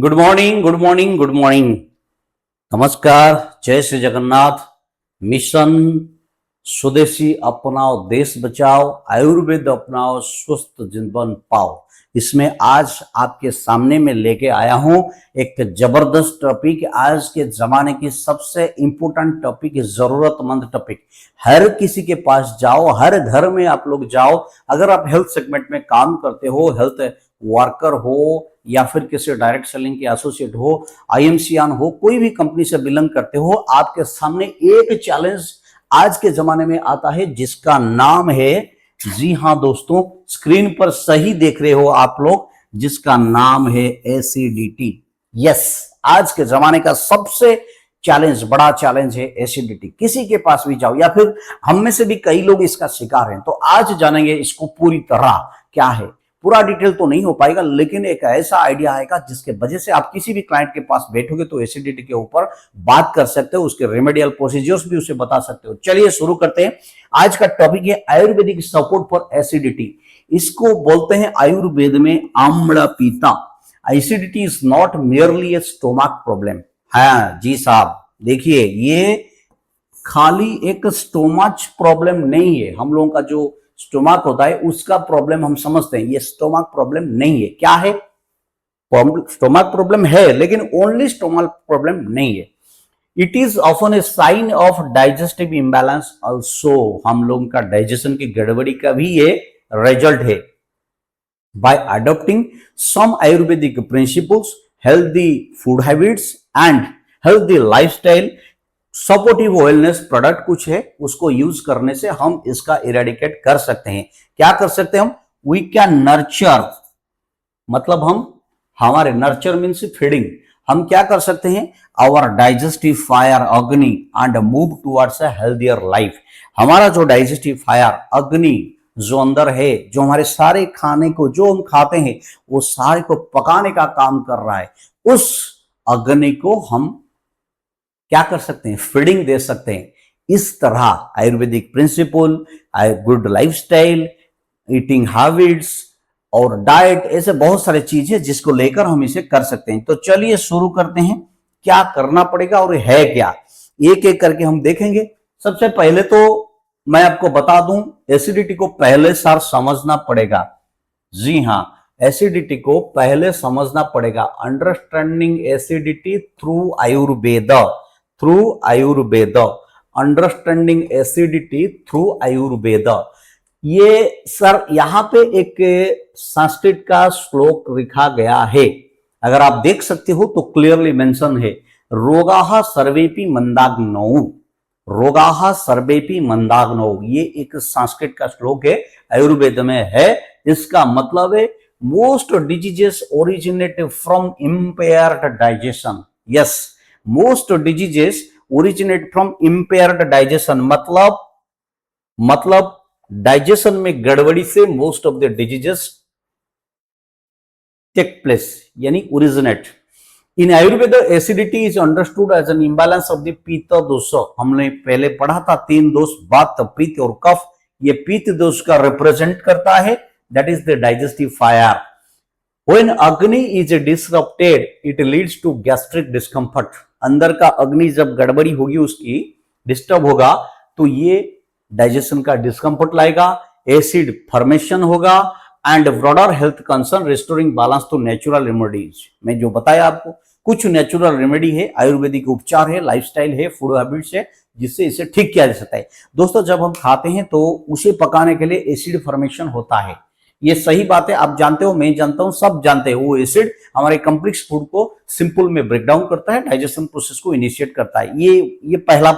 Good morning good morning good morning. नमस्कार। जय Shri Jagannath. Mission स्वदेशी अपनाओ देश बचाओ, आयुर्वेद अपनाओ स्वस्थ जीवन पाओ। इसमें आज आपके सामने में लेके आया हूं एक जबरदस्त टॉपिक। आज के जमाने की सबसे इंपॉर्टेंट टॉपिक, जरूरतमंद टॉपिक। हर किसी के पास जाओ, हर घर में आप लोग जाओ। अगर आप हेल्थ सेगमेंट में काम करते हो, हेल्थ वर्कर हो या फिर किसी डायरेक्ट सेलिंग के एसोसिएट हो, आईएमसीआन हो, कोई भी कंपनी से बिलोंग करते हो, आपके सामने एक चैलेंज आज के जमाने में आता है जिसका नाम है, जी हां दोस्तों, स्क्रीन पर सही देख रहे हो आप लोग, जिसका नाम है एसिडिटी। यस, आज के जमाने का सबसे चैलेंज, बड़ा चैलेंज है एसिडिटी। किसी के पास भी जाओ या फिर हम में से भी कई लोग इसका शिकार हैं। तो आज जानेंगे इसको पूरी तरह क्या है। पूरा डिटेल तो नहीं हो पाएगा, लेकिन एक ऐसा आइडिया आएगा जिसके वजह से आप किसी भी क्लाइंट के पास बैठोगे तो एसिडिटी के ऊपर बात कर सकते हो, उसके रेमेडियल प्रोसीजर्स भी उसे बता सकते हो। चलिए शुरू करते हैं। आज का टॉपिक है आयुर्वेदिक सपोर्ट फॉर एसिडिटी। इसको बोलते हैं आयुर्वेद में आम्ल पीता। Acidity is not merely A stomach problem. हाँ जी साहब, देखिए ये खाली एक स्टोमच प्रॉब्लम नहीं है। हम लोगों का जो स्टोमक होता है उसका प्रॉब्लम हम समझते हैं, ये स्टोमक प्रॉब्लम नहीं है। क्या है? स्टोमक प्रॉब्लम है, लेकिन ओनली स्टोमक प्रॉब्लम नहीं है। It is often a sign of digestive imbalance also. हम लोगों का डाइजेशन की गड़बड़ी का भी ये रिजल्ट है। By adopting some Ayurvedic principles, healthy food habits and healthy lifestyle, supportive wellness product कुछ है, उसको यूज करने से हम इसका इरेडिकेट कर सकते हैं। क्या कर सकते हैं हम? वी कैन नर्चर, मतलब हम, हमारे नर्चर मीन्स फीडिंग। हम क्या कर सकते हैं? आवर डाइजेस्टिव फायर अग्नि and move towards a healthier life. हमारा जो डाइजेस्टिव फायर अग्नि जो अंदर है, जो हमारे सारे खाने को जो हम खाते हैं वो सारे को पकाने का काम कर रहा है, उस अग्नि को हम क्या कर सकते हैं? फीडिंग दे सकते हैं। इस तरह Ayurvedic principle, good lifestyle, eating habits और डाइट, ऐसे बहुत सारे चीजें जिसको लेकर हम इसे कर सकते हैं। तो चलिए शुरू करते हैं। क्या करना पड़ेगा और है क्या, एक एक करके हम देखेंगे। सबसे पहले तो मैं आपको बता दूं, एसिडिटी को पहले सार समझना पड़ेगा। जी हां, एसिडिटी को पहले समझना पड़ेगा। Understanding acidity through Ayurveda, through Ayurveda, understanding acidity through Ayurveda. ये सर यहाँ पे एक संस्कृत का श्लोक लिखा गया है, अगर आप देख सकते हो तो क्लियरली मेंशन है, रोगाः सर्वेपि मंदाग्नौ, रोगाः सर्वेपि मंदाग्नौ। ये एक संस्कृत का श्लोक है, आयुर्वेद में है। इसका मतलब है most diseases originate from impaired digestion. Yes, most diseases originate from impaired digestion, मतलब डाइजेशन में गड़बड़ी से most of the diseases take place, यानी originate. In Ayurveda acidity is understood as an imbalance of the pitta dosha. हमने पहले पढ़ा था 3 दोष, वात, पित्त और कफ। ये पित्त दोष का रिप्रेजेंट करता है, that is the digestive fire. When अग्नि is disrupted, it leads to gastric discomfort. अंदर का अग्नि जब गड़बड़ी होगी, उसकी डिस्टर्ब होगा, तो ये डाइजेशन का डिस्कम्फर्ट लाएगा, एसिड फॉर्मेशन होगा and broader health concern, restoring balance to natural remedies. मैं जो बताया आपको, कुछ नेचुरल रेमेडी है, आयुर्वेदिक उपचार है, लाइफस्टाइल है, फूड हैबिट्स है, जिससे इसे ठीक किया जा सकता है। दोस्तों, जब हम खाते हैं तो उसे पकाने के लिए एसिड फॉर्मेशन होता है। ये सही बात है, आप जानते हो, मैं जानता हूं, सब जानते हैं। वो एसिड हमारे कॉम्प्लेक्स फूड को सिंपल में ब्रेक डाउन करता है, डाइजेशन प्रोसेस को इनिशिएट करता है। ये पहला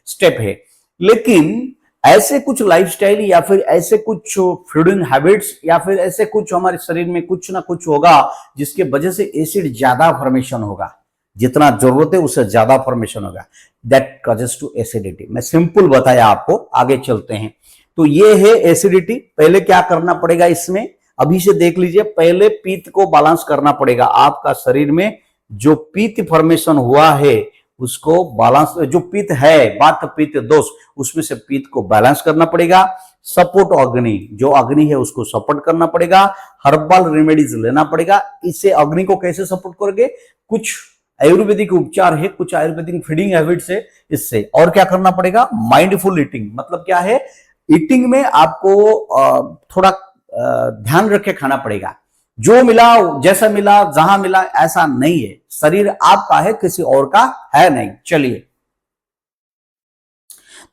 स्टेप है। लेकिन ऐसे कुछ लाइफस्टाइल या फिर ऐसे कुछ फीडिंग हैबिट्स या फिर ऐसे कुछ हमारे शरीर में कुछ ना कुछ होगा जिसके वजह से एसिड ज्यादा फॉर्मेशन होगा, जितना जरूरत है उससे ज्यादा फॉर्मेशन होगा, दैट कॉजेस टू एसिडिटी। मैं सिंपल बताया आपको, आगे चलते हैं। तो ये है एसिडिटी। पहले क्या करना पड़ेगा इसमें, अभी से देख लीजिए। पहले पित्त को बैलेंस करना पड़ेगा। आपका शरीर में जो पित्त फॉर्मेशन हुआ है उसको बैलेंस, जो पित्त है वात पित्त दोष, उसमें से पित्त को बैलेंस करना पड़ेगा। सपोर्ट अग्नि, जो अग्नि है उसको सपोर्ट करना पड़ेगा। हर्बल रेमेडीज लेना पड़ेगा। इससे अग्नि को कैसे सपोर्ट करोगे, कुछ आयुर्वेदिक उपचार है, कुछ आयुर्वेदिक फीडिंग हैबिट्स है इससे। और क्या करना पड़ेगा, माइंडफुल ईटिंग, मतलब क्या है, ईटिंग में आपको थोड़ा ध्यान रख के खाना पड़ेगा। जो मिला जैसा मिला जहां मिला ऐसा नहीं है। शरीर आपका है, किसी और का है नहीं। चलिए,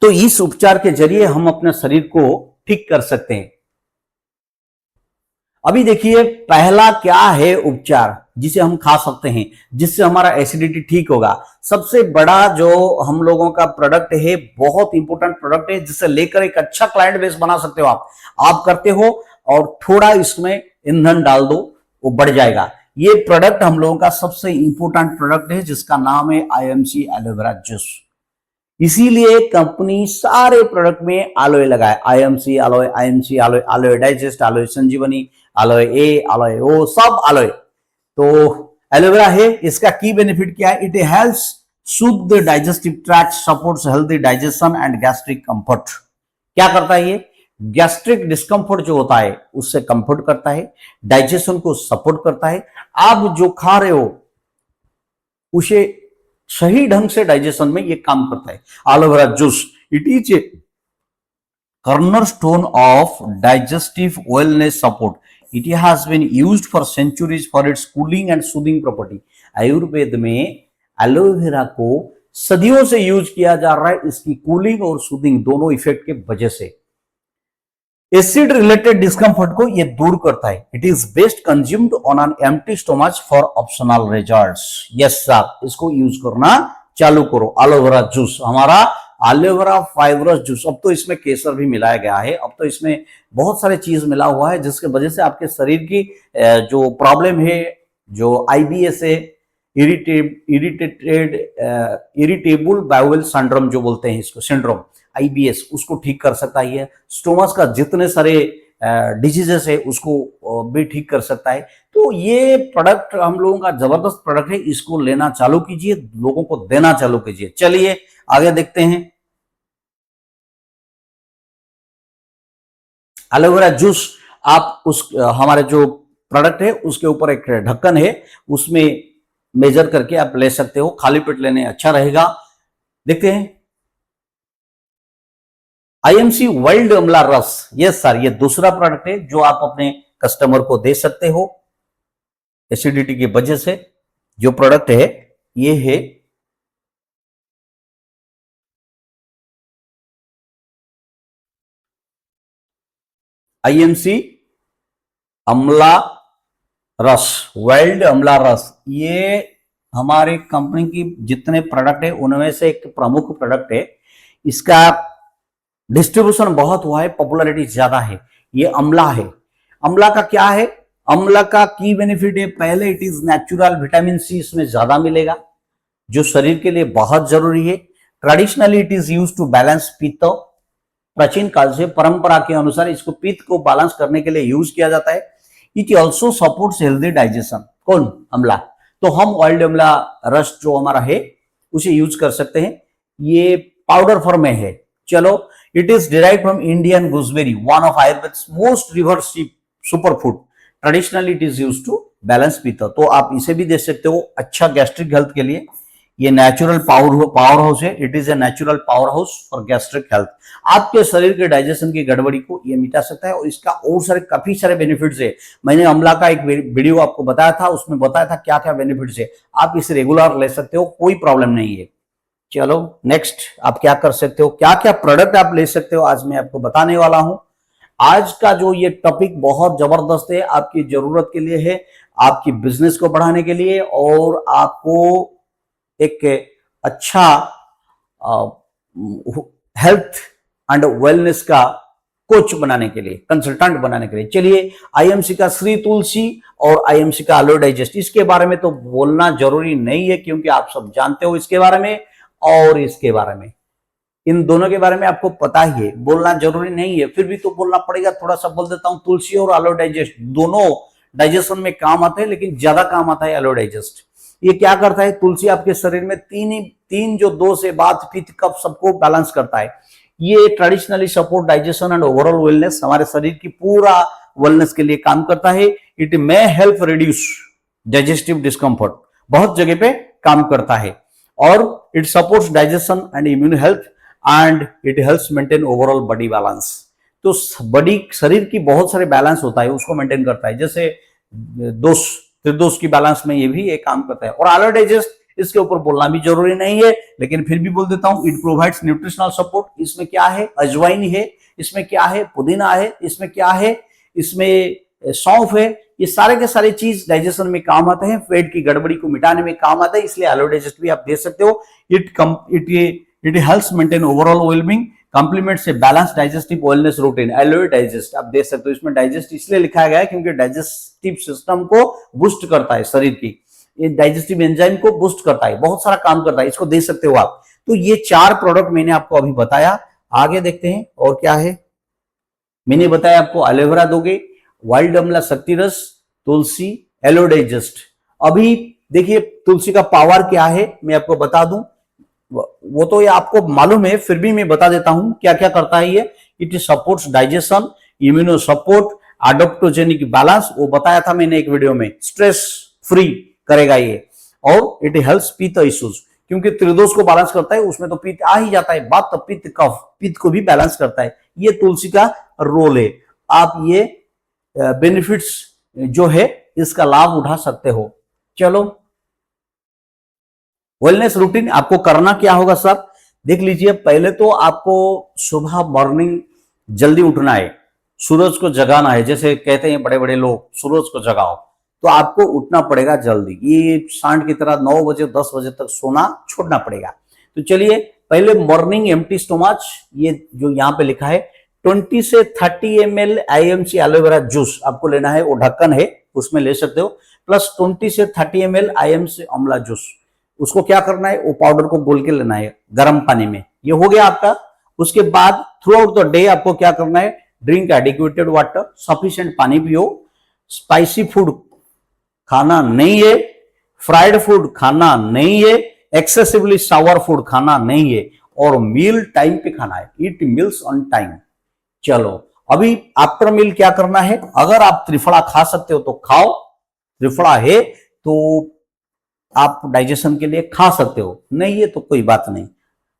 तो इस उपचार के जरिए हम अपने शरीर को ठीक कर सकते हैं। अभी देखिए, पहला क्या है उपचार जिसे हम खा सकते हैं, जिससे हमारा एसिडिटी ठीक होगा। सबसे बड़ा जो हम लोगों का प्रोडक्ट है, बहुत इंपॉर्टेंट प्रोडक्ट है, जिसे लेकर एक अच्छा क्लाइंट बेस बना सकते हो आप करते हो, और थोड़ा इसमें ईंधन डाल दो, वो बढ़ जाएगा। ये प्रोडक्ट हम लोगों का सबसे इंपॉर्टेंट प्रोडक्ट है, जिसका नाम है आईएमसी एलोवेरा जूस। इसीलिए कंपनी सारे प्रोडक्ट में एलोए लगाए, IMC aloe, IMC aloe, aloe digest, aloe Sanjeevani, aloe A, aloe O, सब एलोए। तो एलोवेरा है, इसका की बेनिफिट क्या है, it helps Sood the digestive tract, supports healthy digestion and gastric comfort. क्या करता है ये, गैस्ट्रिक डिस्कंफर्ट जो होता है उससे कंफर्ट करता है, डाइजेशन को सपोर्ट करता है। आप जो खा रहे हो उसे सही ढंग से डाइजेशन में ये काम करता है। Aloe vera juice, it is a cornerstone of digestive wellness support. It has been used for centuries for its cooling and soothing property. Ayurveda में एलोवेरा को सदियों से यूज किया जा रहा है, इसकी कूलिंग और सूदिंग दोनों इफेक्ट के वजह से। एसिड रिलेटेड डिस्कंफर्ट को ये दूर करता है। It is best consumed on an empty stomach for optional results. Yes sir, इसको यूज करना चालू करो। एलोवेरा जूस, हमारा एलोवेरा फाइब्रस जूस। अब तो इसमें केसर भी मिलाया गया है, अब तो इसमें बहुत सारे चीज मिला हुआ है, जिसके वजह से आपके शरीर की जो प्रॉब्लम है, जो आईबीएस है, इरिटेबल बाउल सिंड्रोम जो बोलते हैं इसको, सिंड्रोम आईबीएस, उसको ठीक कर सकता है। स्टोमच का जितने सारे डिजीजेस है उसको भी ठीक कर सकता है। तो ये प्रोडक्ट हम लोगों का जबरदस्त प्रोडक्ट है, इसको लेना चालू कीजिए, लोगों को देना चालू कीजिए। चलिए आगे देखते हैं। एलोवेरा जूस, आप उस हमारे जो प्रोडक्ट है उसके ऊपर एक ढक्कन है, उसमें मेजर करके आप ले सकते हो। खाली पेट लेने अच्छा रहेगा। देखते हैं आईएमसी वाइल्ड अमला रस। यस सर, ये दूसरा प्रोडक्ट है जो आप अपने कस्टमर को दे सकते हो एसिडिटी की वजह से। जो प्रोडक्ट है ये है आईएमसी अमला रस, वाइल्ड अमला रस। ये हमारे कंपनी की जितने प्रोडक्ट है उनमें से एक प्रमुख प्रोडक्ट है। इसका डिस्ट्रीब्यूशन बहुत हुआ है, पॉपुलैरिटी ज्यादा है। ये अमला है। अमला का क्या है, अमला का की बेनिफिट है, पहले it is natural, vitamin C इसमें ज्यादा मिलेगा जो शरीर के लिए बहुत जरूरी है। Traditionally it is use to balance pitta. प्राचीन काल से परंपरा के अनुसार इसको पित्त को बैलेंस करने के लिए यूज किया जाता है। It also supports healthy digestion. कौन, अमला। तो हम वाइल्ड अमला रस जो हमारा है उसे यूज कर सकते हैं। ये पाउडर फॉर्म में है। चलो, it is derive from Indian gooseberry, one of Ayurveda most revered super food. Traditionally it is use to balance pitta. तो आप इसे भी दे सकते हो, अच्छा गैस्ट्रिक हेल्थ के लिए। ये नेचुरल पावर हाउस है। It is a natural power house for gastric health. आपके शरीर के डाइजेशन की गड़बड़ी को ये मिटा सकता है, और इसका और सारे काफी सारे बेनिफिट्स है। मैंने अमला का एक वीडियो आपको बताया था, उसमें बताया था क्या क्या बेनिफिट्स है। आप इसे रेगुलर ले सकते हो, कोई प्रॉब्लम नहीं है। चलो नेक्स्ट, आप क्या कर सकते हो, क्या क्या प्रोडक्ट आप ले सकते हो, आज मैं आपको बताने वाला हूं। आज का जो ये टॉपिक बहुत जबरदस्त है, आपकी जरूरत के लिए है, आपकी बिजनेस को बढ़ाने के लिए, और आपको एक अच्छा हेल्थ एंड वेलनेस का कोच बनाने के लिए, कंसल्टेंट बनाने के लिए। चलिए, आईएमसी का श्री तुलसी और आईएमसी का एलोए डाइजेस्ट, इसके बारे में तो बोलना जरूरी नहीं है क्योंकि आप सब जानते हो इसके बारे में और इसके बारे में। इन दोनों के बारे में आपको पता ही है, बोलना जरूरी नहीं है, फिर भी तो बोलना पड़ेगा। थोड़ा सा बोल देता हूं। तुलसी और एलोए डाइजेस्ट दोनों डाइजेशन में काम आते हैं, लेकिन ज्यादा काम आता है एलोए डाइजेस्ट। ये क्या करता है, तुलसी आपके शरीर में तीन जो दोष है, वात पित्त कफ सबको बैलेंस करता है। ये traditionally support digestion and overall wellness, हमारे शरीर की पूरा वेलनेस के लिए काम करता है। It may help reduce digestive discomfort, बहुत जगह पे काम करता है। और it supports digestion and immune health and it helps maintain overall body balance. तो बॉडी शरीर की बहुत सारे बैलेंस होता है, उसको मेंटेन करता है। जैसे दोष त्रिदोष की बैलेंस में ये भी एक काम करता है। और आलो डाइजेस्ट, इसके ऊपर बोलना भी जरूरी नहीं है, लेकिन फिर भी बोल देता हूं, इट प्रोवाइड्स न्यूट्रिशनल सपोर्ट। इसमें क्या है, अजवाइन है, इसमें क्या है, पुदीना है, इसमें क्या है, इसमें सौंफ है। ये सारे के सारे चीज डाइजेशन में काम आते हैं, पेट की गड़बड़ी को मिटाने में काम आता है, इसलिए आलो डाइजेस्ट भी आप दे सकते हो। It helps maintain overall wellbeing, complements a balance digestive wellness routine. Aloe digest आप दे सकते हो। इसमें डाइजेस्ट इसलिए लिखा गया है क्योंकि डाइजेस्टिव सिस्टम को बूस्ट करता है, शरीर की ये डाइजेस्टिव एंजाइम को बूस्ट करता है, बहुत सारा काम करता है, इसको दे सकते हो आप। तो ये 4 प्रोडक्ट मैंने आपको अभी बताया। आगे देखते हैं और क्या है। मैंने बताया आपको एलोवेरा दोगे, वाइल्ड अमला शक्ति रस, तुलसी, एलो डाइजेस्ट। अभी देखिए तुलसी का पावर क्या है मैं आपको बता दूं, वो तो ये आपको मालूम है, फिर भी मैं बता देता हूं क्या क्या करता है ये। It supports digestion, immuno support, adaptogenic balance, वो बताया था मैंने एक वीडियो में, स्ट्रेस फ्री करेगा ये। और इट हेल्प्स पित्त इश्यूज, क्योंकि त्रिदोष को बैलेंस करता है, उसमें तो पित्त आ ही जाता है, वात पित्त कफ, पित्त को भी बैलेंस करता है। ये तुलसी का रोल है। आप ये बेनिफिट्स जो है इसका लाभ उठा सकते हो। चलो वेलनेस रूटीन आपको करना क्या होगा सर, देख लीजिए। पहले तो आपको सुबह मॉर्निंग जल्दी उठना है, सूरज को जगाना है। जैसे कहते हैं बड़े बड़े लोग, सूरज को जगाओ, तो आपको उठना पड़ेगा जल्दी। ये सांड की तरह 9 बजे 10 बजे तक सोना छोड़ना पड़ेगा। तो चलिए पहले मॉर्निंग एम्प्टी स्टोमच, ये जो यहाँ पे लिखा है 20 से 30 ml IMC एलोवेरा जूस आपको लेना है, वो ढक्कन है उसमें ले सकते हो, प्लस 20 से 30 ml IMC अमला जूस। उसको क्या करना है, वो पाउडर को घोल के लेना है गर्म पानी में। ये हो गया आपका। उसके बाद थ्रू आउट द डे आपको क्या करना है, ड्रिंक एडिक्वेटेड वाटर, सफिशिएंट पानी पियो, स्पाइसी फूड खाना नहीं है, फ्राइड फूड खाना नहीं है, एक्सेसिवली सावर फूड खाना नहीं है, और मील टाइम पे खाना है, ईट मील्स ऑन टाइम। चलो अभी आफ्टर मील क्या करना है, अगर आप त्रिफला खा सकते हो तो खाओ, त्रिफला है तो आप डाइजेशन के लिए खा सकते हो, नहीं है तो कोई बात नहीं।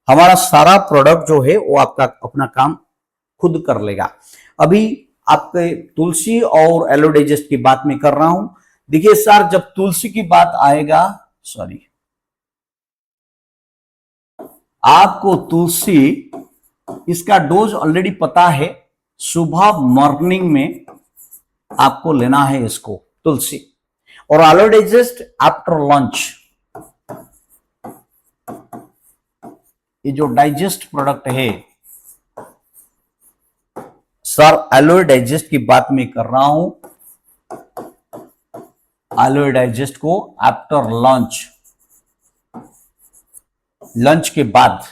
हमारा सारा प्रोडक्ट जो है वो आपका अपना काम खुद कर लेगा। अभी आपके तुलसी और एलो डाइजेस्ट की बात मैं कर रहा हूं। देखिए सर, जब तुलसी की बात आएगा, सॉरी, आपको तुलसी इसका डोज ऑलरेडी पता है, सुबह मॉर्निंग में आपको लेना है इसको तुलसी, और एलो डाइजेस्ट आफ्टर लंच। ये जो डाइजेस्ट प्रोडक्ट है सर, एलो डाइजेस्ट की बात मैं कर रहा हूं, एलो डाइजेस्ट को आफ्टर लंच, लंच के बाद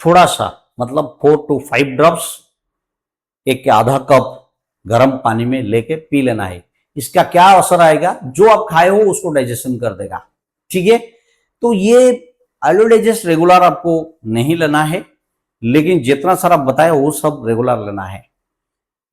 थोड़ा सा, मतलब 4 to 5 ड्रॉप्स, एक आधा कप गर्म पानी में लेके पी लेना है। इसका क्या असर आएगा, जो आप खाए हो उसको डाइजेशन कर देगा। ठीक है, तो ये एलो डाइजेस्ट रेगुलर आपको नहीं लेना है, लेकिन जितना सारा बताया वो सब रेगुलर लेना है।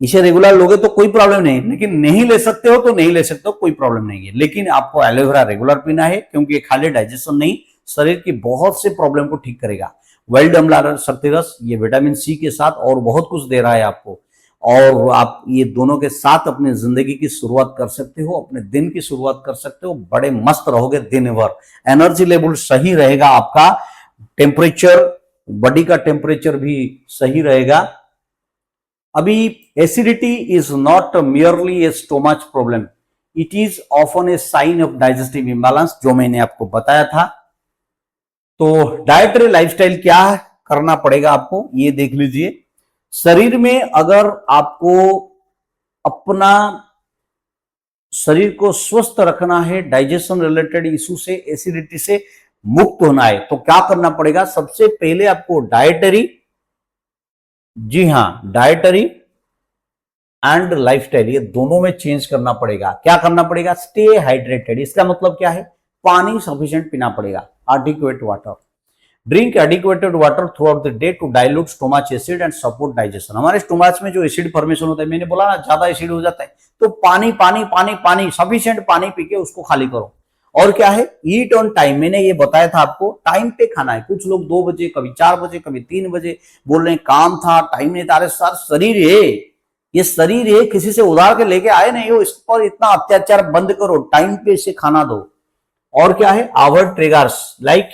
इसे रेगुलर लोगे तो कोई प्रॉब्लम नहीं, लेकिन नहीं ले सकते हो तो नहीं ले सकते हो, कोई प्रॉब्लम नहीं है। लेकिन आपको एलोवेरा रेगुलर पीना है, क्योंकि ये खाली डाइजेशन नहीं, शरीर की बहुत से प्रॉब्लम को ठीक करेगा। वाइल्ड अमला शक्ति रस, ये विटामिन सी के साथ और बहुत कुछ दे रहा है आपको, और आप ये दोनों के साथ अपनी जिंदगी की शुरुआत कर सकते हो, अपने दिन की शुरुआत कर सकते हो, बड़े मस्त रहोगे दिन भर, एनर्जी लेवल सही रहेगा आपका, टेम्परेचर, बॉडी का टेम्परेचर भी सही रहेगा। अभी acidity is not merely a stomach problem, it is often a sign of digestive imbalance, जो मैंने आपको बताया था। तो डाइटरी लाइफस्टाइल क्या करना पड़ेगा आपको, ये देख लीजिए। शरीर में अगर आपको अपना शरीर को स्वस्थ रखना है, डाइजेशन रिलेटेड इशू से, एसिडिटी से मुक्त होना है, तो क्या करना पड़ेगा, सबसे पहले आपको डाइटरी, जी हां, डाइटरी एंड लाइफस्टाइल, ये दोनों में चेंज करना पड़ेगा। क्या करना पड़ेगा, स्टे हाइड्रेटेड। इसका मतलब क्या है, पानी सफिशिएंट पीना पड़ेगा, adequate water. Drink adequated water throughout the day to dilute stomach acid and support digestion. हमारे स्टोमच में जो एसिड फॉर्मेशन होता है, मैंने बोला ना ज्यादा एसिड हो जाता है, तो पानी पानी पानी पानी सफिशिएंट पानी पी के उसको खाली करो। और क्या है, ईट ऑन टाइम। मैंने ये बताया था आपको, टाइम पे खाना है। कुछ लोग 2 बजे, कभी 4 बजे, कभी 3 बजे बोल रहे हैं काम था, टाइम नहीं था। अरे सर, शरीर है, ये शरीर है, किसी से उधार के लेके आए नहीं हो, इस पर इतना अत्याचार बंद करो, टाइम पे इसे खाना दो। और क्या है, avoid triggers like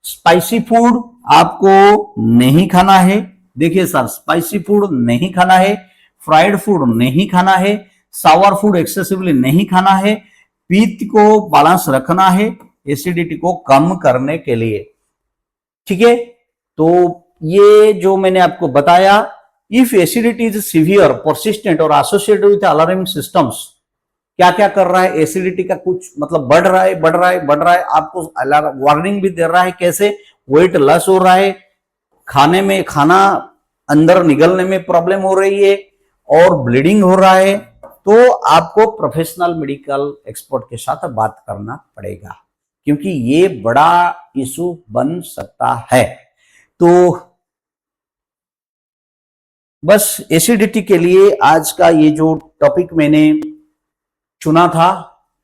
spicy food आपको नहीं खाना है। देखिए सर, स्पाइसी फूड नहीं खाना है, फ्राइड फूड नहीं खाना है, सावर फूड एक्सेसिवली नहीं खाना है, पित्त को बैलेंस रखना है एसिडिटी को कम करने के लिए। ठीक है, तो ये जो मैंने आपको बताया, if acidity is severe, persistent और एसोसिएटेड विद अलार्मिंग सिस्टम्स, क्या क्या कर रहा है, एसिडिटी का कुछ मतलब बढ़ रहा है, बढ़ रहा है, बढ़ रहा है, आपको वार्निंग भी दे रहा है। कैसे, वेट लॉस हो रहा है, खाने में खाना अंदर निगलने में प्रॉब्लम हो रही है और ब्लीडिंग हो रहा है, तो आपको प्रोफेशनल मेडिकल एक्सपर्ट के साथ बात करना पड़ेगा, क्योंकि ये बड़ा इशू बन सकता है। तो बस एसिडिटी के लिए आज का ये जो टॉपिक मैंने चुना था,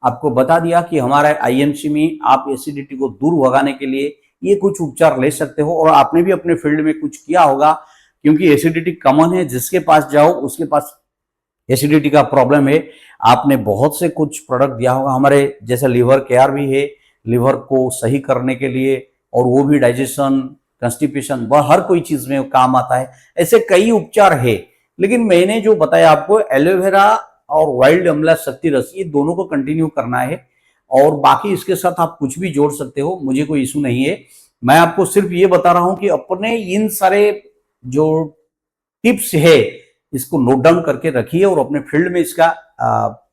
आपको बता दिया कि हमारे आईएमसी में आप एसिडिटी को दूर भगाने के लिए ये कुछ उपचार ले सकते हो। और आपने भी अपने फील्ड में कुछ किया होगा, क्योंकि एसिडिटी कॉमन है, जिसके पास जाओ उसके पास एसिडिटी का प्रॉब्लम है। आपने बहुत से कुछ प्रोडक्ट दिया होगा, हमारे जैसे लीवर केयर भी है, लीवर को सही करने के लिए, और वो भी डाइजेशन, कंस्टिपेशन, हर कोई चीज में काम आता है। ऐसे कई उपचार है, लेकिन मैंने जो बताया आपको, एलोवेरा और वाइल्ड अमला शक्ति रस, ये दोनों को कंटिन्यू करना है। और बाकी इसके साथ आप कुछ भी जोड़ सकते हो, मुझे कोई इशू नहीं है। मैं आपको सिर्फ ये बता रहा हूं कि अपने इन सारे जो टिप्स है इसको नोट डाउन करके रखिए और अपने फील्ड में इसका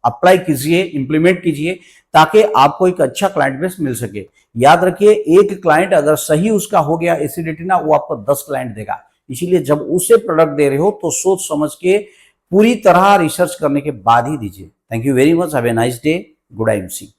अप्लाई कीजिए, इंप्लीमेंट कीजिए, ताकि आपको एक अच्छा क्लाइंट बेस मिल सके। याद रखिए, एक क्लाइंट अगर सही उसका हो गया एसिडिटी ना, वो आपको 10 क्लाइंट देगा। इसीलिए जब उसे प्रोडक्ट दे रहे हो तो सोच समझ के पूरी तरह रिसर्च करने के बाद ही दीजिए। Thank you very much, have a nice day, good IMC.